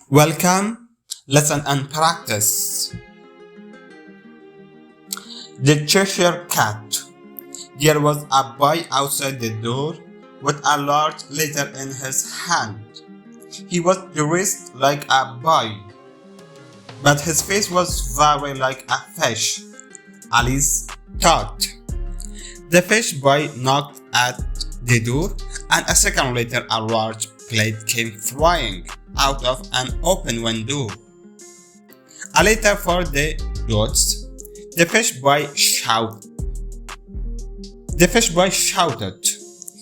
Welcome, lesson and practice. The Cheshire Cat. There was a boy outside the door with a large letter in his hand. He was dressed like a boy, but his face was very like a fish. Alice thought. The fish boy knocked at the door, and a second later a large plate came flying out of an open window. A letter for the dots. The fish boy shouted.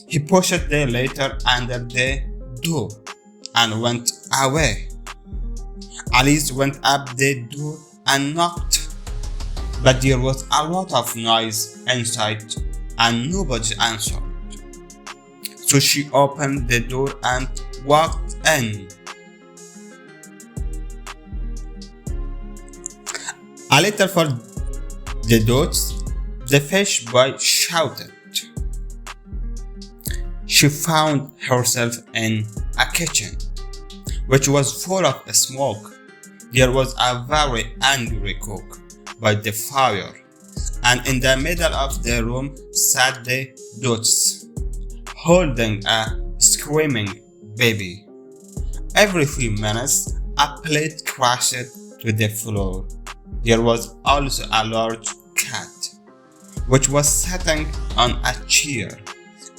He pushed the letter under the door and went away. Alice went up the door and knocked, but there was a lot of noise inside and nobody answered. So she opened the door and walked in. A letter for the dots. The fish boy shouted. She found herself in a kitchen, which was full of smoke. There was a very angry cook by the fire, and in the middle of the room sat the dots, holding a screaming baby. Every few minutes, a plate crashed to the floor. There was also a large cat, which was sitting on a chair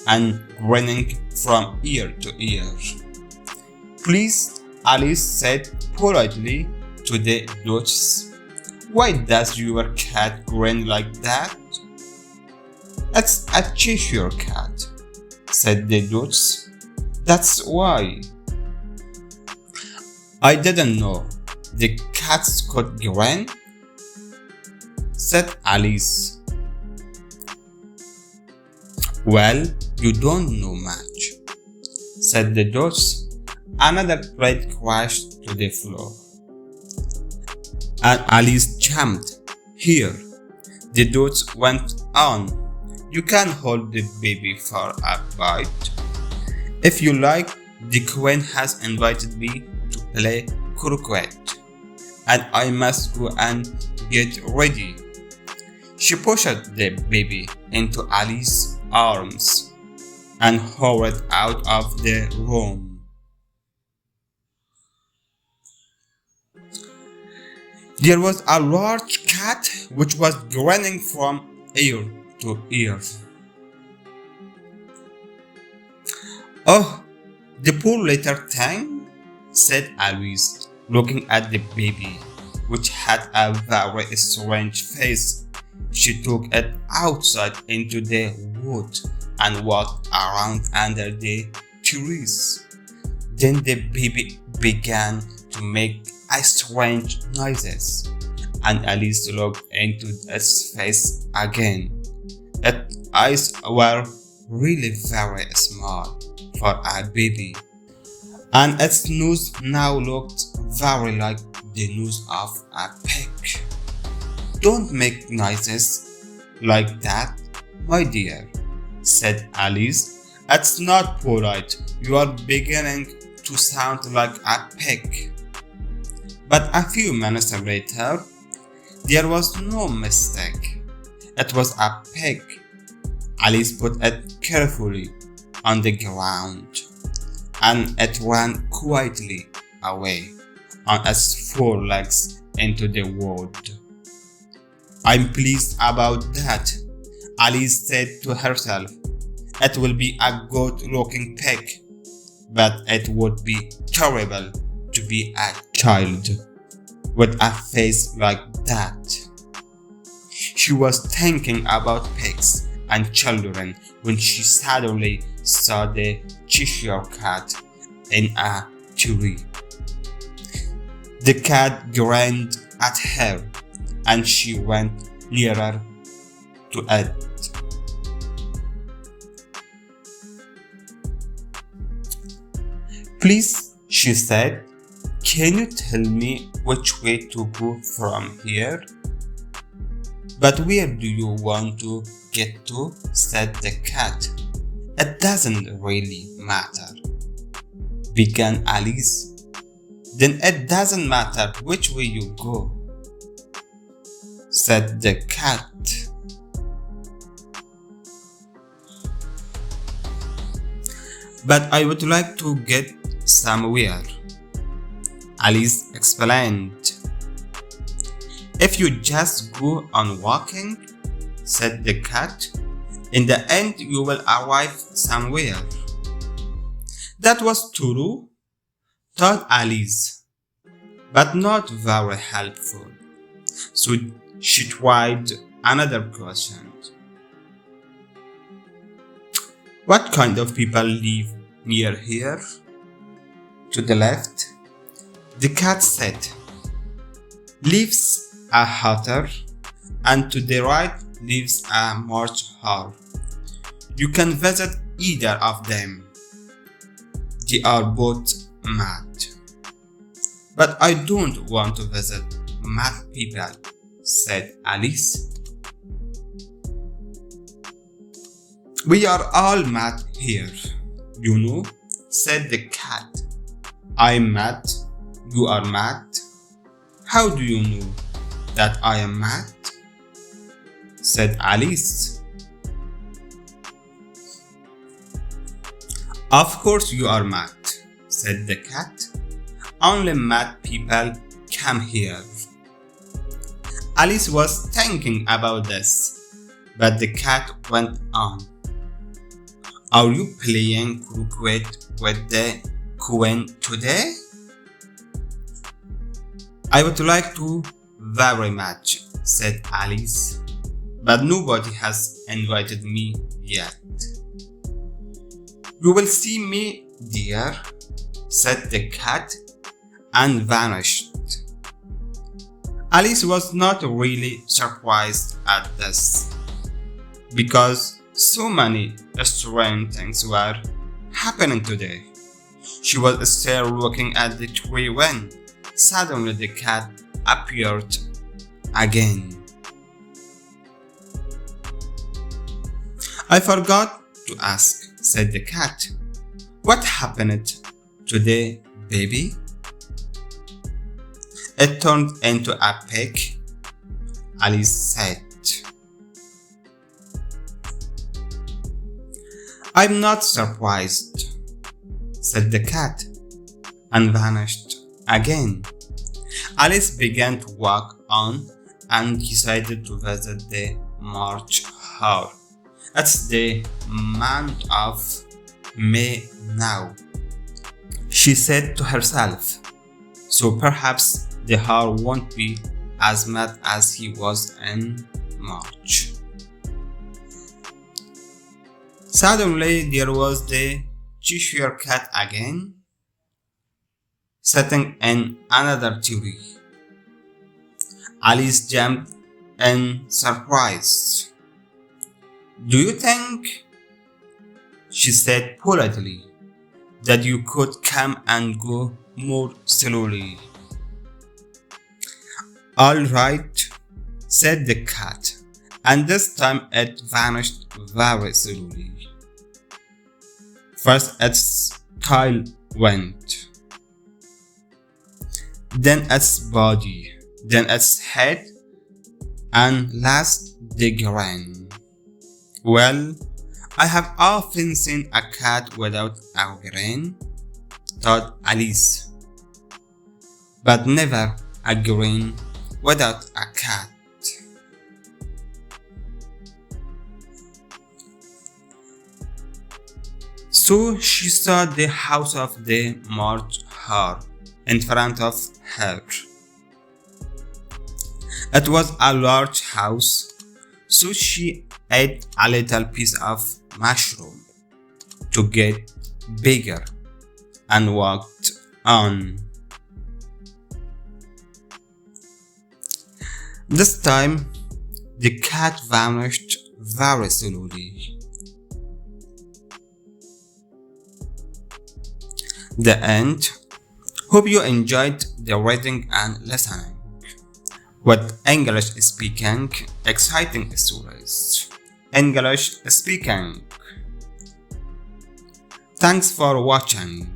and grinning from ear to ear. Please, Alice said politely to the dots, why does your cat grin like that? It's a Cheshire cat, said the dots. That's why. I didn't know the cats could grin, said Alice. Well, you don't know much, said the dots. Another plate crashed to the floor, and Alice jumped. Here, the dots went on. You can hold the baby for a bite. If you like, the queen has invited me to play croquet, and I must go and get ready. She pushed the baby into Alice's arms and hurried out of the room. There was a large cat which was grinning from ear to ear. Oh, the poor little thing, said Alice, looking at the baby, which had a very strange face. She took it outside into the wood and walked around under the trees. Then the baby began to make strange noises, and Alice looked into its face again. Its eyes were really very small for a baby, and its nose now looked very like the nose of a pig. Don't make noises like that, my dear, said Alice. It's not polite. You are beginning to sound like a pig. But a few minutes later, there was no mistake. It was a pig. Alice put it carefully on the ground, and it ran quietly away on its four legs into the wood. I'm pleased about that, Alice said to herself. It will be a good-looking pig, but it would be terrible to be a child with a face like that. She was thinking about pigs and children when she suddenly saw the Cheshire cat in a tree. The cat grinned at her, and she went nearer to it. Please, she said, can you tell me which way to go from here? But where do you want to get to? Said the cat. It doesn't really matter, began Alice. Then it doesn't matter which way you go, said the cat. But I would like to get somewhere, Alice explained. If you just go on walking, said the cat, in the end you will arrive somewhere. That was true, thought Alice, but not very helpful. So she tried another question. What kind of people live near here? To the left, the cat said, lives a hatter, and to the right lives a march hare. You can visit either of them. They are both mad. But I don't want to visit mad people, said Alice. We are all mad here, you know, said the cat. I'm mad, you are mad. How do you know that I am mad? Said Alice. Of course you are mad, said the cat. Only mad people come here. Alice was thinking about this, but the cat went on. Are you playing croquet with the queen today? I would like to very much, said Alice, but nobody has invited me yet. You will see me, dear, said the cat and vanished. Alice was not really surprised at this, because so many strange things were happening today. She was still looking at the tree when suddenly the cat appeared again. I forgot to ask, said the cat. What happened today, baby? It turned into a pig, Alice said. I'm not surprised, said the cat, and vanished again. Alice began to walk on and decided to visit the March hare. It's the month of May now, she said to herself, so perhaps the hare won't be as mad as he was in March. Suddenly there was the Cheshire cat again, sitting in another tree. Alice jumped in surprise. Do you think, she said politely, that you could come and go more slowly? All right, said the cat, and this time it vanished very slowly. First its tail went, then its body, then its head, and last the grin. Well, I have often seen a cat without a grin, thought Alice, but never a grin without a cat. So she saw the house of the March hare in front of her. It was a large house, so she ate a little piece of mushroom to get bigger and walked on. This time, the cat vanished very slowly. The end. Hope you enjoyed the reading and listening. With English speaking, exciting stories. English speaking. Thanks for watching.